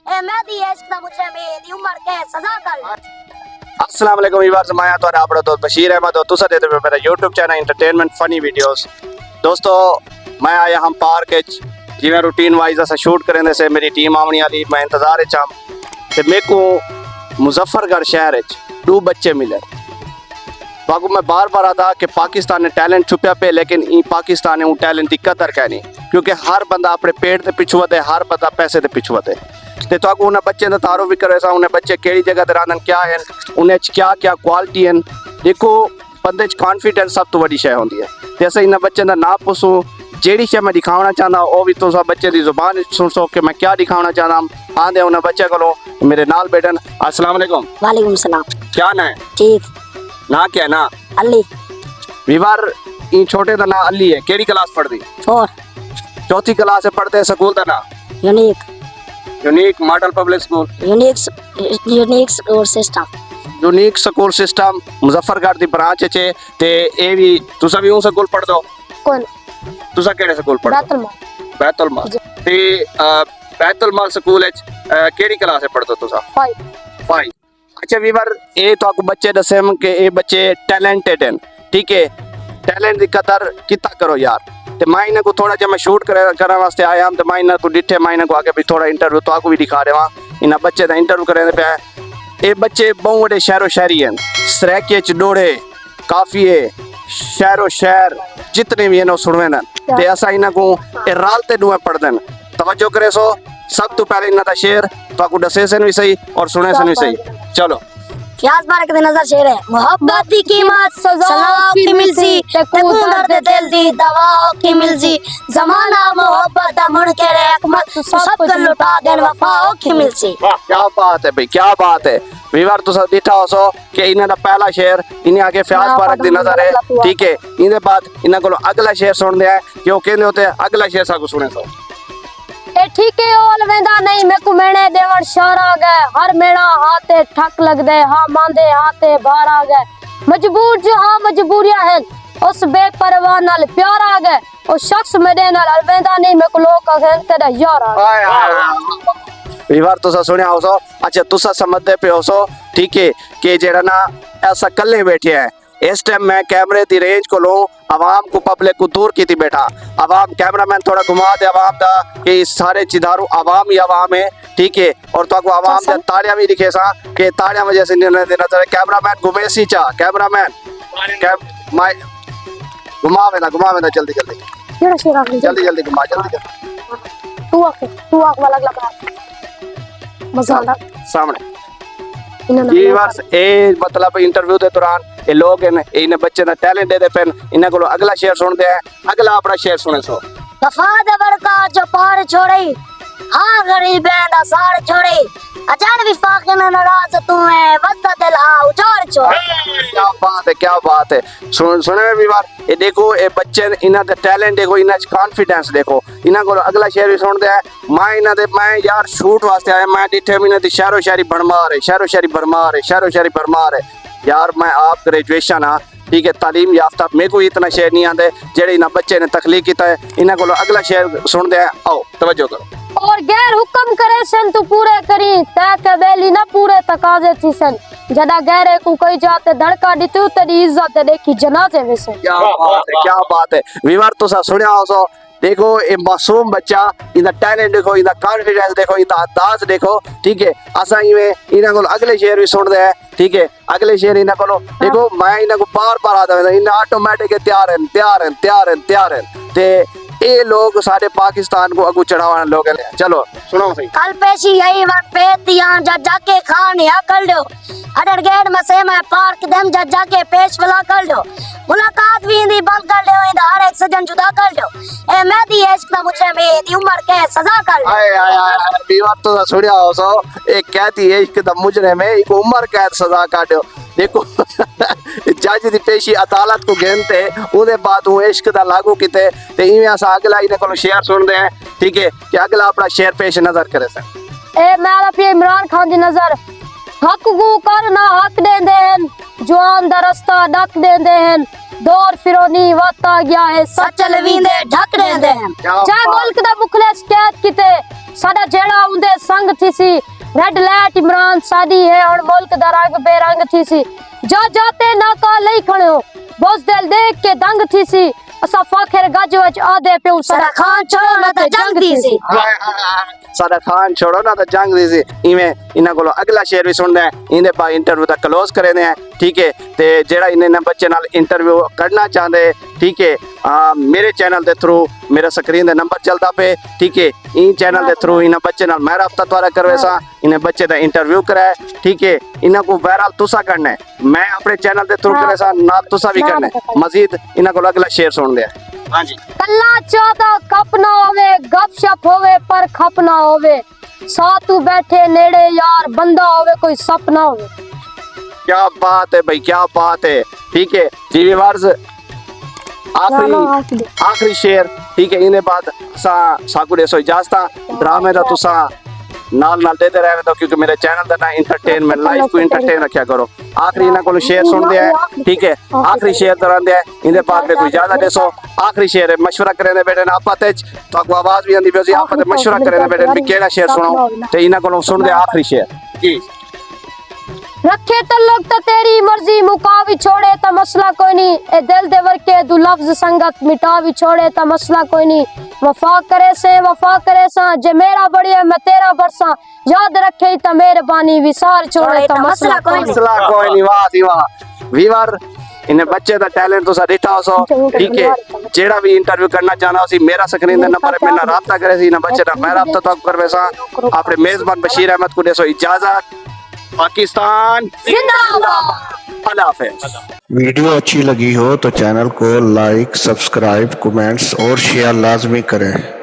ए मैं दी इश्क दा मुझे मेरी उम्र के सजा कर। अस्सलाम वालेकुम व्यूअर्स, मैं तो आपड़ा दोस्त बशीर अहमद और तुसा देते पे मेरा YouTube channel entertainment funny videos. दोस्तों मैं आया हम पार्क च जिवें रूटीन वाइज अस शूट करेंदे से मेरी टीम आवनी वाली, मैं इंतजार च आं ते मेरे को मुजफ्फरगढ़ शहर च 2 बच्चे मिले। बागू मैं बार बार आता कि पाकिस्तान ने टैलेंट छुपया पे, लेकिन ई पाकिस्तान ने वो टैलेंट की कदर कहनी, क्योंकि हर बंदा अपने पेट के पिछू वधे, हर बंदा पैसे के पिछू वधे। ते तो उन्हें बच्चे का तारुफ भी करे सा, उन्हें बच्चे केड़ी जगह ते रहंदन, क्या है उन्हें क्या क्या क्वालिटी हैं। देखो बंदे च कॉन्फिडेंस सब तो बड़ी शय होंदी है। ते अस इन बच्चे का ना पुछूं, जेड़ी शय मैं दिखाना चाहता वो भी तुसा बच्चे की जुबान सुन सो कि मैं क्या दिखाना चाहता। आंदे उन्हें बच्चे को मेरे नाल बैठन। अस्सलाम वालेकुम। वालेकुम सलाम। क्या ना है? ठीक ना क्या है ना? अली। विवार ई छोटे का ना अली है। केड़ी क्लास पढ़दी? 4 चौथी क्लास से पढ़ते। स्कूल का ना? Unique model public school. Unique school system. Unique school system Muzaffargarh दी ब्रांच चे। ते ए भी तुसा भी उन स्कूल पढ़ दो? कौन? तुसा केड़े स्कूल पढ़ दो? बैतुल माल। ते बैतुल माल स्कूल च केड़ी क्लास से पढ़ दो तुसा? 5। अच्छा वीवर ए तो आपको बच्चे दसेम के ए बच्चे टैलेंटेड हैं, ठीक है। टैलेंट की कदर कितना करो यार। ते मैं इन्हें को थोड़ा जब मैं शूट करने वास्ते आया हम, तो मैं इन्हें को डिठे, मैं इन्हें को आगे भी थोड़ा इंटरव्यू तो आपको भी दिखा रहा इन्हें बच्चे का इंटरव्यू करने पे। ये बच्चे बहुत बड़े शहरों शहरी हैं, सराके च डोड़े काफिए शहरों शहर जितने भी हैं सुनवे न। ते असा इन्हें को रालते डुए पढ़ दें। तवज्जो करे सो, सब तो पहले इन्हें शेर तो आपको दसे से भी सही और सुने से भी सही। चलो फ्याज बारक दे नजर शेर है। मोहब्बत की कीमत सजाओ की मिलसी, दर्द दिल दी दवाओ की मिलसी, जमाना मोहब्बत दा मुड़ के रहमत सब कर लुटा देन वफाओ की मिलसी। क्या बात है भाई, क्या बात है। वीवर तो सब दिखा हो सो कि इन्हें पहला शेर इन्हें आगे फ्याज बारक दी नजर है, ठीक है। इन्हें बाद इन्हें को अगला शेर सुन दिया है कि वो कहते होते अगला शेर सा को सुने सो। ए ठीक है ओल वेंदा नहीं मैं को मेणे देवण शहर आ गए, हर मेड़ा हाथे ठक लग दे, हाँ मांदे हाथे बाहर आ गए, मजबूर जो हाँ मजबूरियां हैं, उस बेपरवाह नाल प्यार आ गए, उस शख्स मेरे नाल अलवेंदा नहीं मैं को लोग कहें तेरा यार आ गए। विवार तुसा सुनिया हो सो। अच्छा तुसा समझते पे हो सो, ठीक है, कि जेड़ा ना ऐसा कल्ले बैठे हैं। इस टाइम मैं कैमरे की रेंज को लूं, आवाम को पब्लिक को दूर की थी बैठा। आवाम कैमरामैन थोड़ा घुमा दे आवाम दा कि सारे चिदारू आवाम ही आवाम है, ठीक है। और तो आपको आवाम दे ताड़ियां भी दिखे सा कि ताड़ियां वजह से नजर कैमरामैन घुमे सी चा कैमरामैन माय घुमा वेदा जल्दी जल्दी जल्दी घुमा जल्दी। तू आके वाला लगा मजा आ सामने व्यूअर्स ए मतलब इंटरव्यू के दौरान ये लोग इन बच्चे का टैलेंट दे पेन। इन्हें को अगला शेर सुनते हैं, अगला अपना शेर सुने सो। वफा दे बड़का जो पार छोड़ी, हाँ गरीब दा सार छोड़ी, अजान भी फाके न नाराज तू है वद्दा दिल हा उजाड़ छोड़ी। क्या बात है, क्या बात है। सुने भी बार ये देखो ये बच्चे इन्हें दे टैलेंट देखो, इन्हें कॉन्फिडेंस देखो। इन्हें को अगला शेर भी सुनते हैं। मैं यार शूट वास्ते आया, मैं डिठे महीने दी शहरों शहरी भरमार है, शहरों शहरी भरमार है, शहरों शहरी भरमार है। यार मैं आप ग्रेजुएशन हाँ, ठीक है, तालीम याफ्ता, मेरे को इतना शेर नहीं आते जेड़े इन्हें बच्चे ने तख्लीक किया है। इन्हें को अगला शेर सुनते हैं, आओ तवज्जो करो। और गैर हुक्म करे सन तू पूरे करी, तै के बेली ना पूरे तकाजे थी सन, जदा गैरे को कोई जाते धड़का दितू तेरी इज्जत देखी जनाजे में से। क्या बात है, क्या बात है। विवर तो सा सुनिया हो सो। देखो ये मासूम बच्चा, इनका टैलेंट देखो, इनका कॉन्फिडेंस देखो, इनका अंदाज देखो, ठीक है। असा इन्हें को अगले शेर भी सुन दे, ठीक है। अगले शेर इन्हें को देखो, मैं इन्हें को बार आता हूं, इन्हें ऑटोमेटिक तैयार हैं ते ये लोग सारे पाकिस्तान को अगू चढ़ावा लोग हैं। चलो सुनो सही। कल पेशी यही वक्त पे तियां जाके खान या कर लो, अडर गेट में से मैं पार्क देम जाके पेश वाला कर लो, मुलाकात भी इंदी बंद कर लो, इंदा हर एक सजन जुदा कर लो, ए मैं दी इश्क दा मुझे मेरी उम्र के सजा कर लो। आय बीवा तो सुनिया हो सो, एक कहती है इश्क दा मुजरे में एक उम्र कैद सजा काटो। देखो जज दी पेशी अदालत को गेंदते उदे बाद वो इश्क दा लागू किते ते इवें असा अगला इन्हें को शेर सुनदे हैं, ठीक है, कि अगला अपना शेर पेश नजर करे सर। ए मैं अपने इमरान खान दी नजर हक को कर ना हक देंदे हैं, जवान दा रास्ता ढक देंदे हैं, दौर फिरोनी वक्त आ गया है सच लवींदे ढक देंदे हैं, चाहे मुल्क दा मुखले शिकायत किते साडा जेड़ा उंदे संग थी सी रेड लाइट इमरान साडी है और मुल्क दा रंग बेरंग थी सी जा जाते ना का लई खड़ो बोस दिल देख के दंग थी सी असा फाखिर गज वच आदे पे सारा खान छोड़ो ना तो जंग दी सी साडा खान छोड़ो ना तो जंग दी सी इवें इन्हां कोलों अगला शेर भी सुनदे हैं इंदे बाद इंटरव्यू दा क्लोज करेंदे हैं ठीक है ते जेड़ा इन्हां बच्चे नाल इंटरव्यू करना चाहंदे ठीक है मेरे चैनल दे थ्रू मेरा स्क्रीन दे नंबर चलदा पे ठीक है इन चैनल दे थ्रू इन्हां बच्चे नाल मैं राब्ता द्वारा करवे सा इन्हें बच्चे दा इंटरव्यू कराए ठीक है इन्हां को वायरल तुसा करना है मैं अपने चैनल दे थ्रू करे सा नाल तुसा भी करना है मजीद इन्हां को अगला शेर सुन दे हां जी कल्ला चाहता कप ना होवे गपशप होवे पर खप ना होवे साथ तू बैठे नेड़े यार बंदा होवे कोई सपना होवे क्या बात है भाई क्या बात है ठीक है जी व्यूअर्स आखिरी शेर ठीक है इन्हें बाद साकुड़े सो इजाजत ड्रामे दा तुसा नाल नाल देते रहे तो क्योंकि मेरे चैनल दा ना एंटरटेनमेंट लाइफ को एंटरटेन रखा करो आखिरी इन्हां को शेर सुन दे ठीक है आखिरी शेर तरह दे इनके बाद में कोई ज्यादा देसो आखिरी शेर है मशवरा करेंदे बेटे ना आपते तो को आवाज भी आंदी बेसी आपते मशवरा करेंदे बेटे भी केड़ा शेर सुनाओ ते इन्हां को सुन दे आखिरी शेर जी रखे तल्लुक तो तेरी मर्जी मुका भी छोड़े तो मसला कोई नहीं ए दिल दे वर्के दू लफ्ज संगत मिटा भी छोड़े तो मसला कोई नहीं वफा करे सा जे मेरा बढ़िया मैं तेरा बरसा याद रखे तो मेहरबानी विसार छोड़े तो मसला कोई नहीं वाह जी वाह वीवर इन्हें बच्चे दा टैलेंट तुसा दिखा हो ठीक है जेड़ा भी इंटरव्यू करना चाहना उसी मेरा स्क्रीन दे नंबर पे ना राब्ता करे सी ना बच्चे दा मैं राब्ता तक करवे सा अपने मेजबान बशीर अहमद को देसो इजाजत पाकिस्तान जिंदाबाद अल्लाह हाफिज वीडियो अच्छी लगी हो तो चैनल को लाइक सब्सक्राइब कमेंट्स और शेयर लाजमी करें।